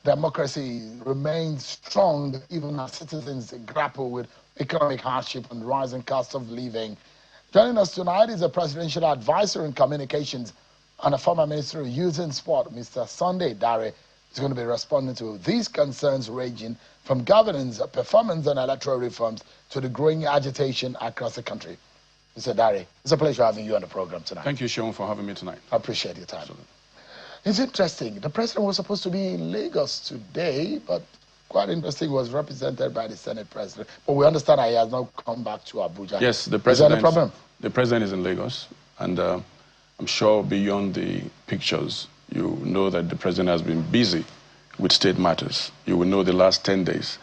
Democracy remains strong even as citizens grapple with economic hardship and rising cost of living. Joining us tonight is a presidential advisor in communications and a former minister of youth and sport, Mr. Sunday Dare. Is going to be responding to these concerns ranging from governance, performance and electoral reforms to the growing agitation across the country. Mr. Dare, it's a pleasure having you on the program tonight. Thank you, Sean, for having me tonight. I appreciate your time. Absolutely. It's interesting. The president was supposed to be in Lagos today, but quite interesting, was represented by the Senate president. But we understand that he has not come back to Abuja. Yes, the president. Is there any problem? The president is in Lagos, and I'm sure beyond the pictures, you know that the president has been busy with state matters. You will know the last 10 days,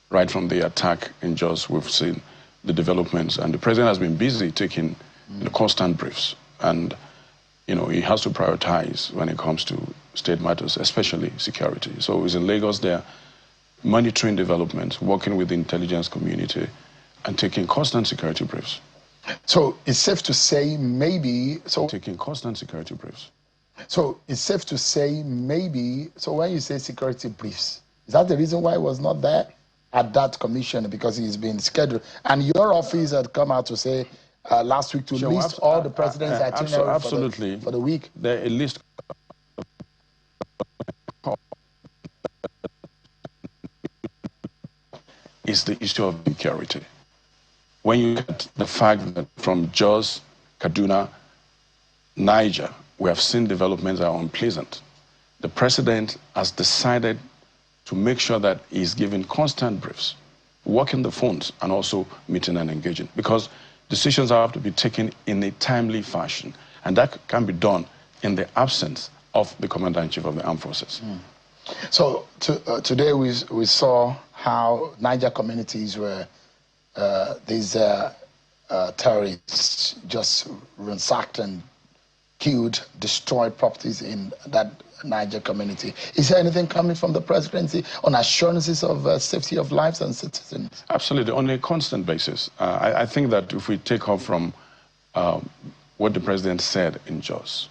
right from the attack in Jos, we've seen the developments, and the president has been busy taking constant briefs, and he has to prioritize when it comes to state matters, especially security. So he's in Lagos there, monitoring developments, working with the intelligence community, and taking constant security briefs. So it's safe to say maybe... Taking constant security briefs. So it's safe to say maybe... So when you say security briefs, is that the reason why he was not there at that commission? Because he's been scheduled. And your office had come out to say last week to list all the president's itinerary for the week. There a list is the issue of security. When you get the fact that from Jos, Kaduna, Niger, we have seen developments that are unpleasant, the president has decided to make sure that he's giving constant briefs, working the phones, and also meeting and engaging, because decisions have to be taken in a timely fashion, and that can be done in the absence of the commander-in-chief of the armed forces. So today we saw how Niger communities were, these terrorists just ransacked and killed, destroyed properties in that Niger community. Is there anything coming from the presidency on assurances of safety of lives and citizens? Absolutely, on a constant basis. I think that if we take off from what the president said in Jos,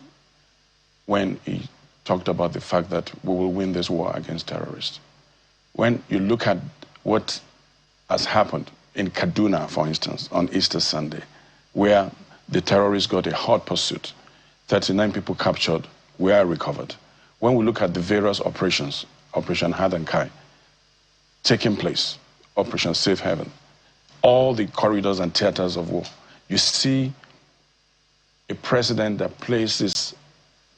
when he talked about the fact that we will win this war against terrorists, when you look at what has happened in Kaduna, for instance, on Easter Sunday, where the terrorists got a hot pursuit, 39 people captured, were recovered. When we look at the various operations, Operation Hadankai, taking place, Operation Safe Haven, all the corridors and theaters of war, you see a president that places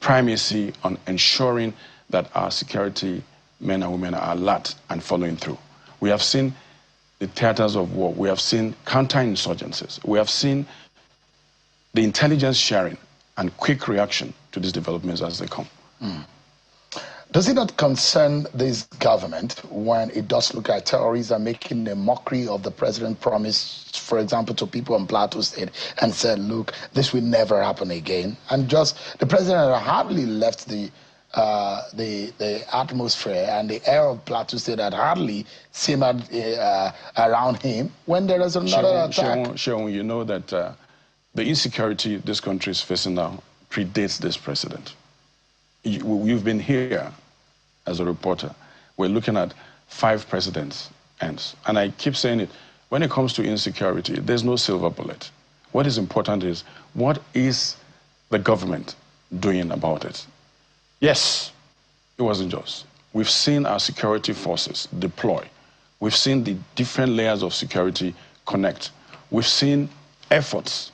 primacy on ensuring that our security men and women are alert and following through. We have seen the theaters of war. We have seen counterinsurgencies. We have seen the intelligence sharing and quick reaction to these developments as they come. Does it not concern this government when it does look at terrorism making a mockery of the president promised, for example, to people on Plateau State and said, look, this will never happen again? And just the president hardly left the atmosphere and the air of Plateau State had hardly simmered around him when there is another attack. Shaun, you know that the insecurity this country is facing now predates this president. You've been here as a reporter. We're looking at 5 presidents' ends. And I keep saying it, when it comes to insecurity, there's no silver bullet. What is important is, what is the government doing about it? Yes, it wasn't just. We've seen our security forces deploy. We've seen the different layers of security connect. We've seen efforts.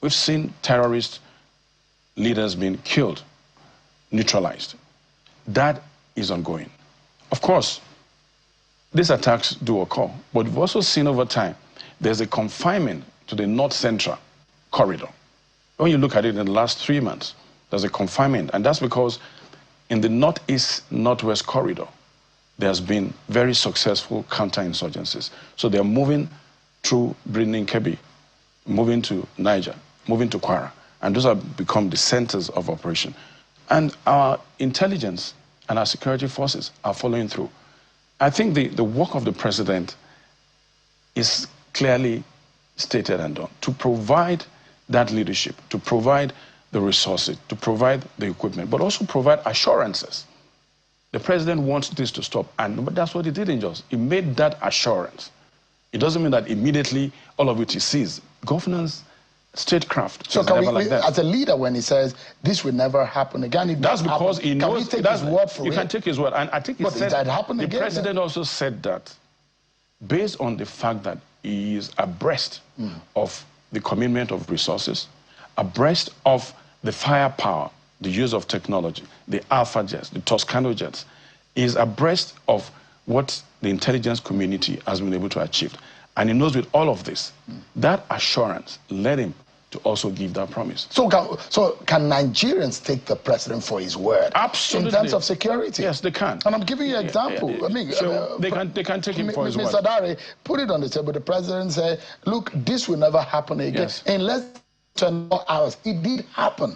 We've seen terrorist leaders being killed, neutralized. That is ongoing. Of course, these attacks do occur, but we've also seen over time there's a confinement to the North Central corridor. When you look at it in the last 3 months, there's a confinement, and that's because in the Northeast-Northwest corridor, there's been very successful counterinsurgencies. So they're moving through Birnin Kebbi, moving to Niger, moving to Kwara, and those have become the centers of operation. And our intelligence and our security forces are following through. I think the work of the president is clearly stated and done, to provide that leadership, to provide the resources, to provide the equipment, but also provide assurances. The president wants this to stop, and that's what he did in Jos. He made that assurance. It doesn't mean that immediately all of it is seized. Governance, statecraft, so can we, like that. as a leader, when he says this will never happen again, that's because he knows. Can we take his word for it? You can take his word, and I think he said that happened the again, president also said that based on the fact that he is abreast of the commitment of resources, abreast of the firepower, the use of technology, the Alpha jets, the Toscano jets, is abreast of what the intelligence community has been able to achieve. And he knows with all of this, that assurance led him to also give that promise. So can Nigerians take the president for his word? Absolutely. In terms of security? Yes, they can. And I'm giving you an example. Yeah. I mean, so they can take him for his word. Mr. Dari, put it on the table. The president said, look, this will never happen again. Yes. In less than 24 hours, it did happen.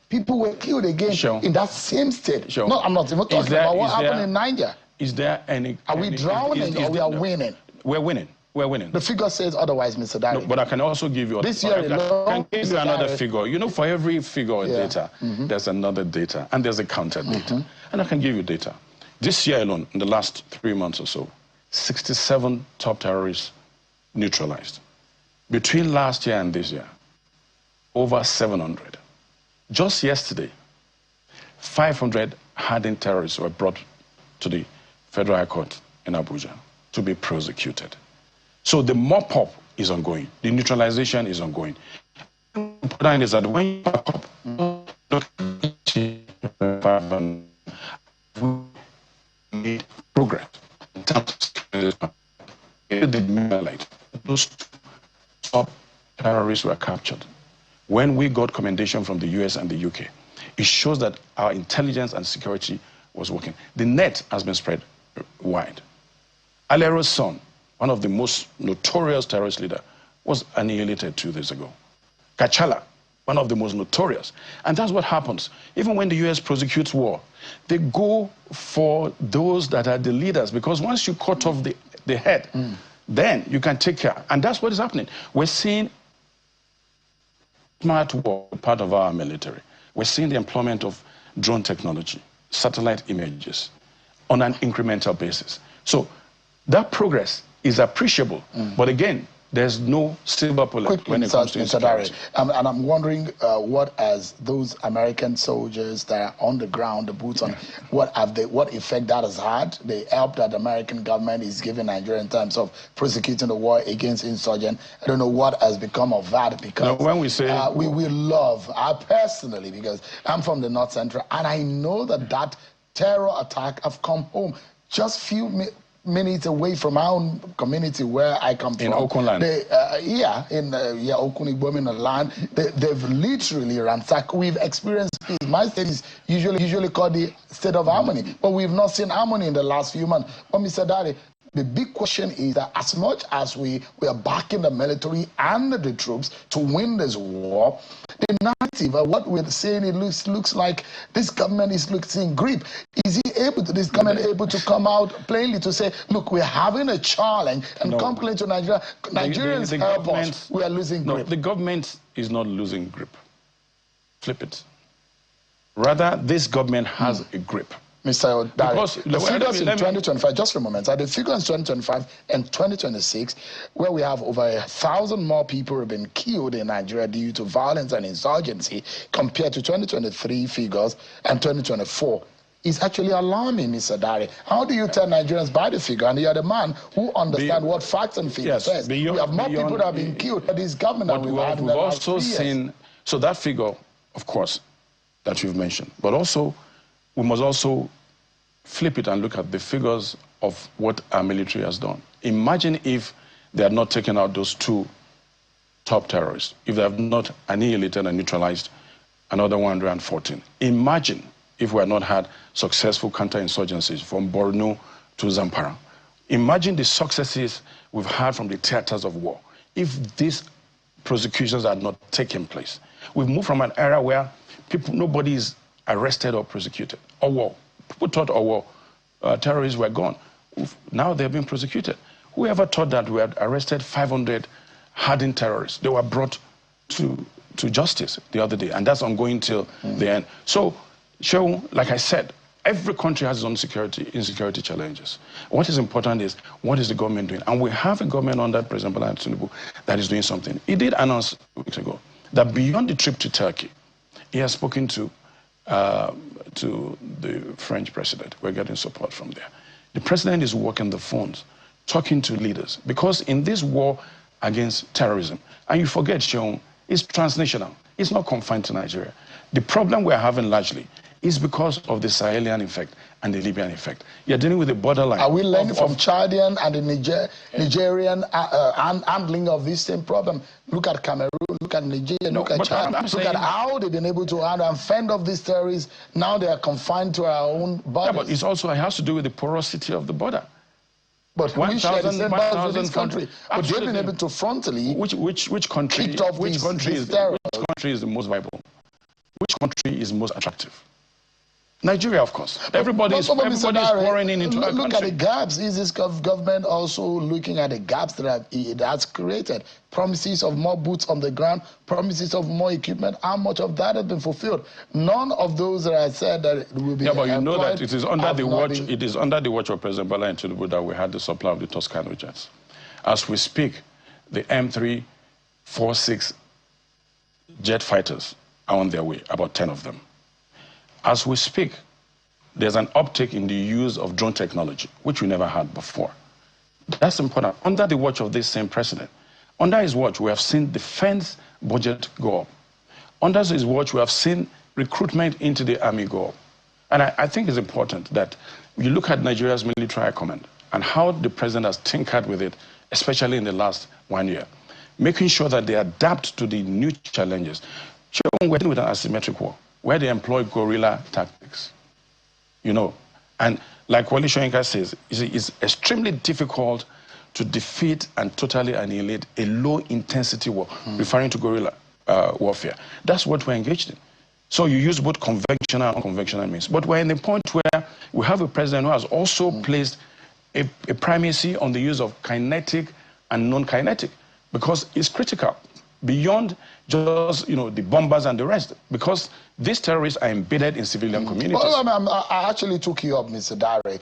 People were killed again in that same state. No, I'm not even talking about what happened in Niger. Is there any... Are we drowning or we are winning? We're winning. We're winning. The figure says otherwise, Mr. Dari. No, but I can also give you... This year I can give you another figure. You know, for every figure of data, there's another data, and there's a counter data. And I can give you data. This year alone, in the last 3 months or so, 67 top terrorists neutralized. Between last year and this year, over 700. Just yesterday, 500 hardened terrorists were brought to the Federal High Court in Abuja to be prosecuted. So the mop-up is ongoing. The neutralization is ongoing. The is that when you mop up, made progress in terms of those top terrorists were captured. When we got commendation from the US and the UK, it shows that our intelligence and security was working. The net has been spread wide. Alero's son, one of the most notorious terrorist leaders, was annihilated 2 days ago. Kachala, one of the most notorious. And that's what happens. Even when the US prosecutes war, they go for those that are the leaders, because once you cut off the head, then you can take care. And that's what is happening. We're seeing smart war part of our military. We're seeing the employment of drone technology, satellite images on an incremental basis. So that progress is appreciable. But again, there's no silver bullet when it comes to insecurity. And I'm wondering what, as those American soldiers that are on the ground, the boots on, what effect that has had, the help that the American government is giving Nigeria in terms of prosecuting the war against insurgents. I don't know what has become of that, because when we say we love, I personally, because I'm from the North Central, and I know that terror attack have come home just few minutes away from our own community where I come from. In Okunland? Okunigbo in the land. They've literally ransacked. We've experienced peace. My state is usually called the state of harmony, but we've not seen harmony in the last few months. But Mr. Dari, the big question is that as much as we are backing the military and the troops to win this war, the narrative of what we're saying, it looks like this government is losing grip. Is this government able to come out plainly to say, look, we're having a challenge and complain to Nigeria, Nigerians help us, we are losing grip? No, the government is not losing grip. Flip it. Rather, this government has a grip. Mr. Dari, the figures in 2025, just for a moment, are the figures in 2025 and 2026, where we have over 1,000 more people have been killed in Nigeria due to violence and insurgency compared to 2023 figures and 2024. Is actually alarming, Mr. Dari. How do you tell Nigerians by the figure? And you're the man who understands what facts and figures says. We have more people that have been killed by this government than we've had in the last 3 years. So that figure, of course, that you've mentioned, but also we must also flip it and look at the figures of what our military has done. Imagine if they had not taken out those 2 top terrorists, if they have not annihilated and neutralized another 114. Imagine if we had not had successful counterinsurgencies from Borno to Zamfara. Imagine the successes we've had from the theaters of war. If these prosecutions had not taken place, we've moved from an era where nobody is arrested or prosecuted. Or war. People thought terrorists were gone. Now they're being prosecuted. Whoever thought that we had arrested 500 hardened terrorists? They were brought to to justice the other day, and that's ongoing till the end. So, like I said, every country has its own insecurity challenges. What is important is, what is the government doing? And we have a government under President Bola Tinubu that is doing something. He did announce weeks ago that beyond the trip to Turkey, he has spoken to the French president. We're getting support from there. The president is working the phones, talking to leaders, because in this war against terrorism, and you forget, Seun, it's transnational. It's not confined to Nigeria. The problem we're having largely is because of the Sahelian effect and the Libyan effect. You're dealing with the borderline. Are we learning from Chadian and the Nigerian handling of this same problem? Look at Cameroon, look at Nigeria, look at Chad. Look at how they've been able to handle and fend off these terrorists. Now they are confined to our own borders. Yeah, but it's also, it has to do with the porosity of the border. But we share the same borders with this country. But they've been able to frontally which country is the most viable? Which country is most attractive? Nigeria, of course. Everybody is pouring into our country. Look at the gaps. Is this government also looking at the gaps that it has created? Promises of more boots on the ground, promises of more equipment. How much of that has been fulfilled? None of those that I said that it will be. Yeah, but you know that it is under the watch. It is under the watch of President Bola Tinubu that we had the supply of the Toscano jets. As we speak, the M346 jet fighters are on their way. About 10 of them. As we speak, there's an uptick in the use of drone technology, which we never had before. That's important. Under the watch of this same president, under his watch, we have seen defense budget go up. Under his watch, we have seen recruitment into the army go up. And I think it's important that you look at Nigeria's military command and how the president has tinkered with it, especially in the last 1 year, making sure that they adapt to the new challenges. Sure, we're dealing with an asymmetric war, where they employ guerrilla tactics, and like Wole Soyinka says, it's extremely difficult to defeat and totally annihilate a low-intensity war, referring to guerrilla warfare. That's what we're engaged in. So you use both conventional and unconventional means. But we're in the point where we have a president who has also placed a primacy on the use of kinetic and non-kinetic, because it's critical beyond just, the bombers and the rest, because these terrorists are embedded in civilian communities. Well, I actually took you up, Mr. Dare,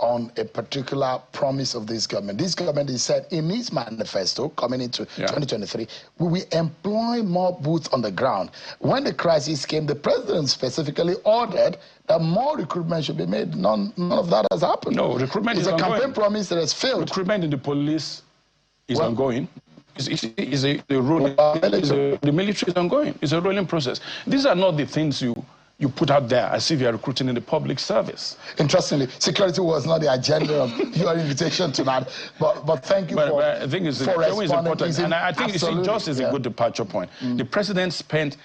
on a particular promise of this government. This government is said in its manifesto coming into 2023, we will employ more boots on the ground. When the crisis came, the president specifically ordered that more recruitment should be made. None of that has happened. No, recruitment is ongoing. It's a campaign ongoing. promise that has failed. Recruitment in the police is ongoing. The military is ongoing. It's a rolling process. These are not the things you put out there as if you are recruiting in the public service. Interestingly, security was not the agenda of your invitation tonight. But thank you for I think it's important. And I think Jos is a good departure point. The president spent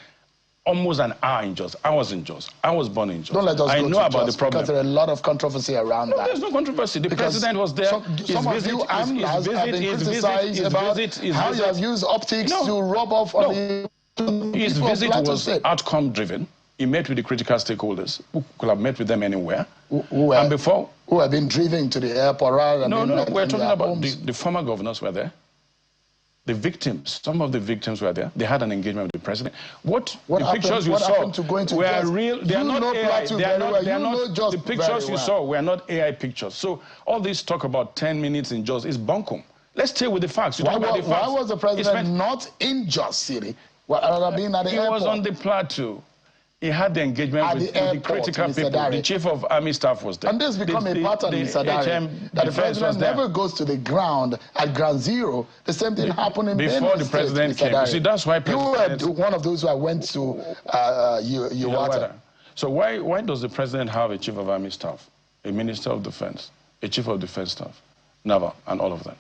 almost an hour in Jos. I was in Jos. I was born in Jos. Don't let us I go know to about Jos, the problem. because there are a lot of controversy around that. There's no controversy. The president was there. Some of you have been criticized about how you have used optics to rub off on the... His visit was outcome-driven. He met with the critical stakeholders who could have met with them anywhere. Who have been driven to the airport rather than... No, we're talking about the former governors were there. The victims, some of the victims were there. They had an engagement with the president. The pictures you saw were real. They are not AI. The pictures you saw were not AI pictures. So all this talk about 10 minutes in Jos is bunkum. Let's stay with the facts. Why was the president not in Jos City? He was on the plateau. He had the engagement with the critical people. The chief of army staff was there. And this become a pattern, Mr. Dare, that the president never goes to the ground at ground zero. The same thing happened in before the president came. You see, that's why president... You were one of those who went to Uwata. So why does the president have a chief of army staff, a minister of defense, a chief of defense staff, naval, and all of that?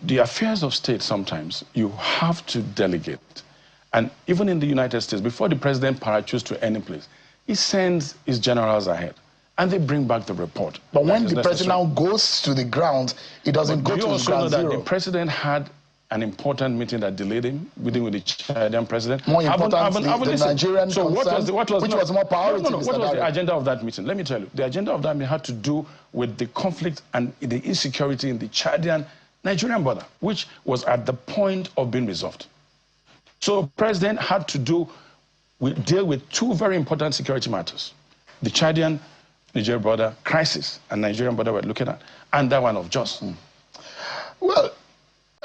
The affairs of state, sometimes you have to delegate. And even in the United States, before the president parachutes to any place, he sends his generals ahead, and they bring back the report. But when the president now goes to the ground, he doesn't go to the ground zero. You also know that the president had an important meeting that delayed him, meeting with the Chadian president. More important, the Nigerian concern, which was more priority, What was the agenda of that meeting? Let me tell you. The agenda of that meeting had to do with the conflict and the insecurity in the Chadian-Nigerian border, which was at the point of being resolved. So the president had to deal with two very important security matters. The Chadian Niger border crisis and Nigerian border we're looking at, and that one of Jos. Well,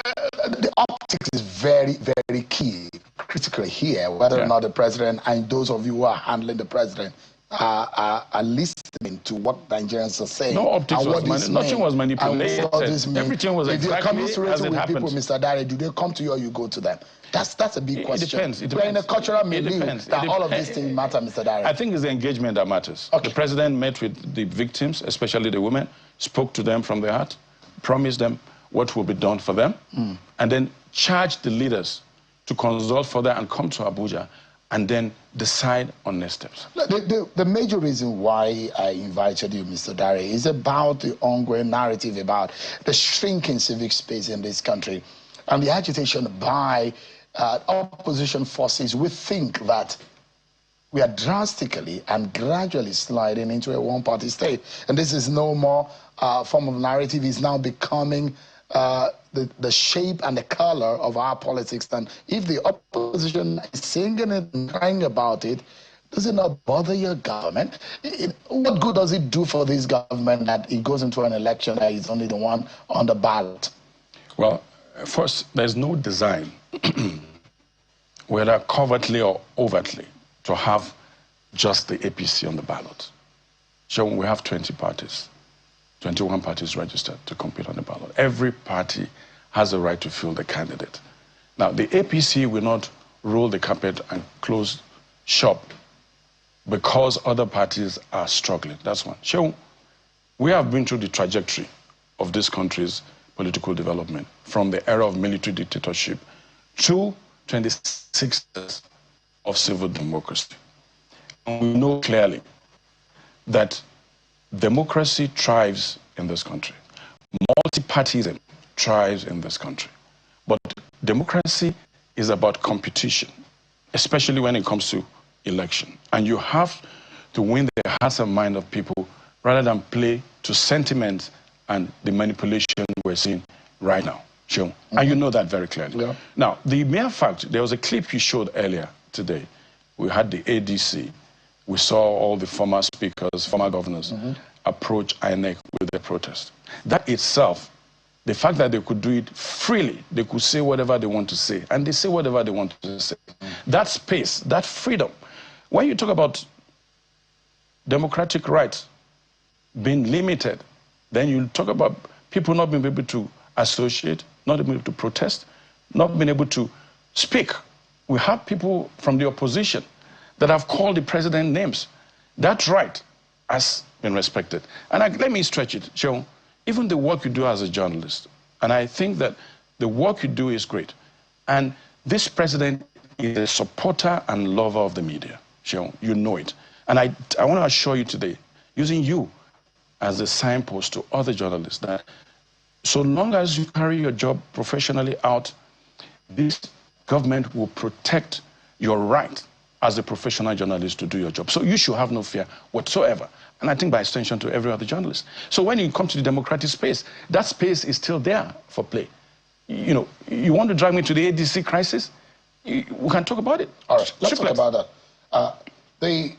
the optics is very, very key, critically here, whether or not the president and those of you who are handling the president are listening to what Nigerians are saying. No optics was nothing was manipulated. Everything was exactly as it happened. People, Mr. Dare, do they come to you or you go to them? That's a big question. It depends. It We're depends. in a cultural milieu that all of these things matter, Mr. Dare. I think it's the engagement that matters. Okay. The president met with the victims, especially the women, spoke to them from their heart, promised them what will be done for them, and then charged the leaders to consult further and come to Abuja and then decide on next steps. The major reason why I invited you, Mr. Dare, is about the ongoing narrative about the shrinking civic space in this country and the agitation by opposition forces. We think that we are drastically and gradually sliding into a one-party state. And this is no more form of narrative. It's now becoming the shape and the color of our politics. And if the opposition is singing it and crying about it, does it not bother your government? What good does it do for this government that it goes into an election that is only the one on the ballot? Well, first, there's no design, whether covertly or overtly, to have just the APC on the ballot. So we have 20 parties. 21 parties registered to compete on the ballot. Every party has a right to field a candidate. Now, the APC will not roll the carpet and close shop because other parties are struggling. That's one. So, we have been through the trajectory of this country's political development from the era of military dictatorship to 26 years of civil democracy. And we know clearly that democracy thrives in this country. Multipartyism thrives in this country. But democracy is about competition, especially when it comes to election. And you have to win the hearts and mind of people rather than play to sentiment and the manipulation we're seeing right now. Sure. And you know that very clearly. Yeah. Now, the mere fact, there was a clip you showed earlier today. We had the ADC. We saw all the former speakers, former governors approach INEC with their protest. That itself, the fact that they could do it freely, they could say whatever they want to say, and they say whatever they want to say. That space, that freedom. When you talk about democratic rights being limited, then you talk about people not being able to associate, not being able to protest, not being able to speak. We have people from the opposition that have called the president names. That right has been respected. And let me stretch it, Sean. Even the work you do as a journalist, and I think that the work you do is great. And this president is a supporter and lover of the media, Sean. You know it. And I want to assure you today, using you as a signpost to other journalists, that so long as you carry your job professionally out, this government will protect your right as a professional journalist to do your job. So you should have no fear whatsoever. And I think by extension to every other journalist. So when you come to the democratic space, that space is still there for play. You know, you want to drag me to the ADC crisis? We can talk about it. All right, let's talk about that.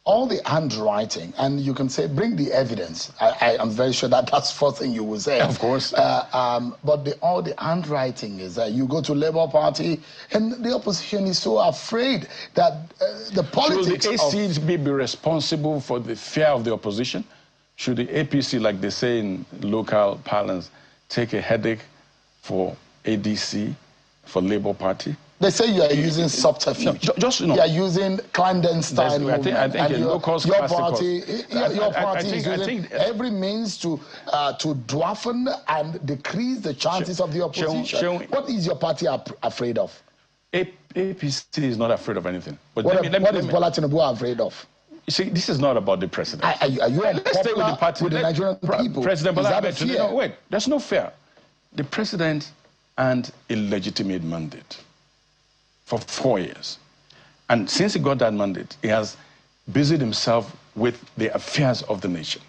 All the handwriting, and you can say, bring the evidence. I am very sure that that's the first thing you will say. Of course. But all the handwriting is that you go to Labour Party, and the opposition is so afraid that the politics Should the AC be responsible for the fear of the opposition? Should the APC, like they say in local parlance, take a headache for ADC, for Labour Party? They say you are using subterfuge. No, just, you know, you are using clandestine movement. I think your party is using every means to dwarfen and decrease the chances of the opposition. What is your party afraid of? APC is not afraid of anything. But what is Bola Tinubu afraid of? You see, this is not about the president. Are you Let's stay with the party. With the Nigerian people? President Bola Tinubu. No, wait, there's no fear. The president and a legitimate mandate for 4 years. And since he got that mandate, he has busied himself with the affairs of the nation.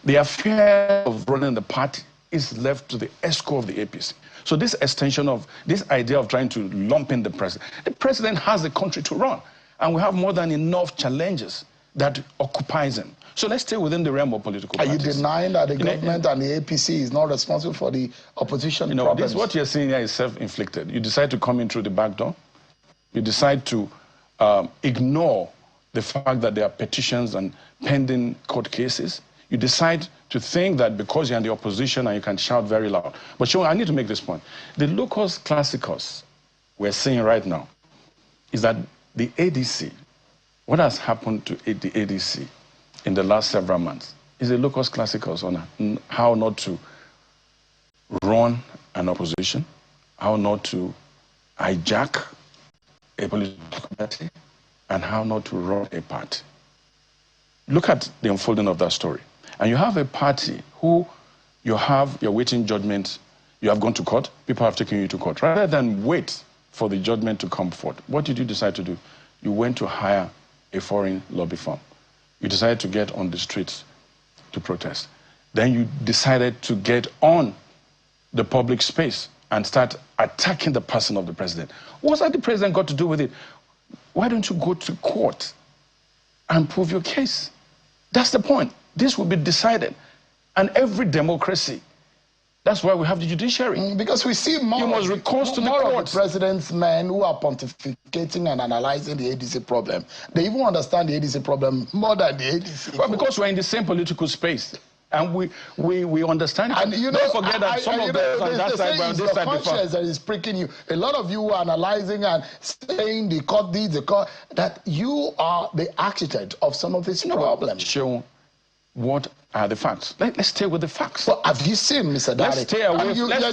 The affair of running the party is left to the ESCO of the APC. So this extension of this idea of trying to lump in the president has the country to run. And we have more than enough challenges that occupies him. So let's stay within the realm of political parties. Are you denying that the government and the APC is not responsible for the opposition problems? What you're seeing here is self-inflicted. You decide to come in through the back door. You decide to ignore the fact that there are petitions and pending court cases. You decide to think that because you're in the opposition and you can shout very loud. But Seun, I need to make this point. The locus classicus we're seeing right now is that the ADC, what has happened to the ADC in the last several months is a locus classicus on how not to run an opposition, how not to hijack a political party, and how not to run a party. Look at the unfolding of that story. And you have a party who you're waiting judgment, you have gone to court, people have taken you to court. Rather than wait for the judgment to come forth, what did you decide to do? You went to hire a foreign lobby firm. You decided to get on the streets to protest. Then you decided to get on the public space and start attacking the person of the president. What's that the president got to do with it? Why don't you go to court and prove your case? That's the point. This will be decided. And every democracy, that's why we have the judiciary. Because we see more, of the president's men who are pontificating and analyzing the ADC problem. They even understand the ADC problem more than the ADC. Well, because we're in the same political space. And we understand it. And don't forget that some of them on that side, on this side, conscience that is pricking you. A lot of you are analyzing and saying the court deeds, that you are the architect of some of these problems. Show what are the facts. Let's stay with the facts. But have you seen, Mr. Daddy? Let's stay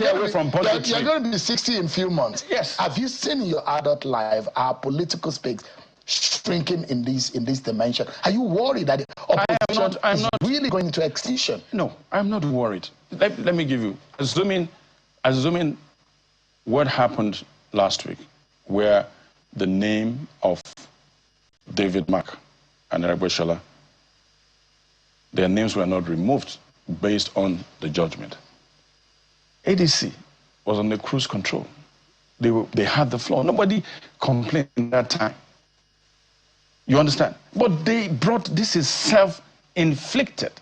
away from politics. You're going to be 60 in a few months. Yes. Have you seen in your adult life our political space shrinking in this dimension? Are you worried that the opposition is really going into extinction? No, I'm not worried. Let me give you, assuming what happened last week, where the name of David Mark and Erebeshola, their names were not removed based on the judgment. ADC was on the cruise control. They had the floor. Nobody complained at that time. You understand? But this is self-inflicted.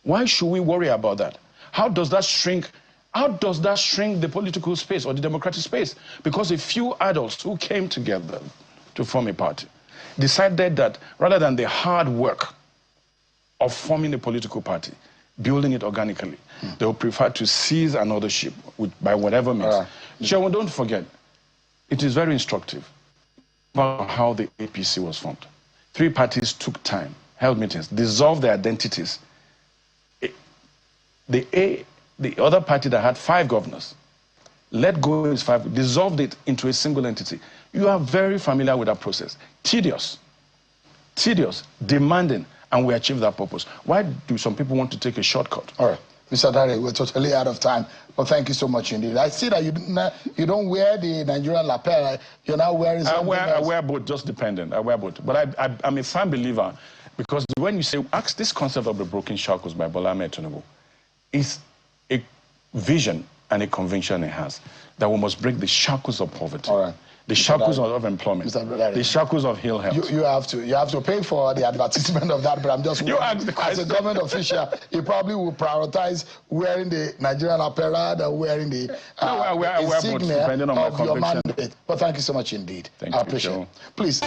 Why should we worry about that? How does that shrink the political space or the democratic space? Because a few adults who came together to form a party decided that rather than the hard work of forming a political party, building it organically, they would prefer to seize another ship by whatever means. Chairman, don't forget, it is very instructive about how the APC was formed. 3 parties took time, held meetings, dissolved their identities. The other party that had 5 governors let go of its 5, dissolved it into a single entity. You are very familiar with that process. Tedious, demanding, and we achieved that purpose. Why do some people want to take a shortcut? All right. Mr. Dare, we're totally out of time. But thank you so much indeed. I see that you don't wear the Nigerian lapel. You're now wearing something else. I wear both, just dependent. I wear both. But I'm a firm believer, because when you say, ask this concept of the broken shackles by Bola Ahmed Tinubu, is a vision and a conviction it has that we must break the shackles of poverty. All right. The shackles of employment, the shackles of ill health. You have to pay for the advertisement of that, but I'm just as a government official, you probably will prioritize wearing the Nigerian apparel than wearing the insignia of your mandate. But thank you so much indeed. Thank you. I appreciate it. Please.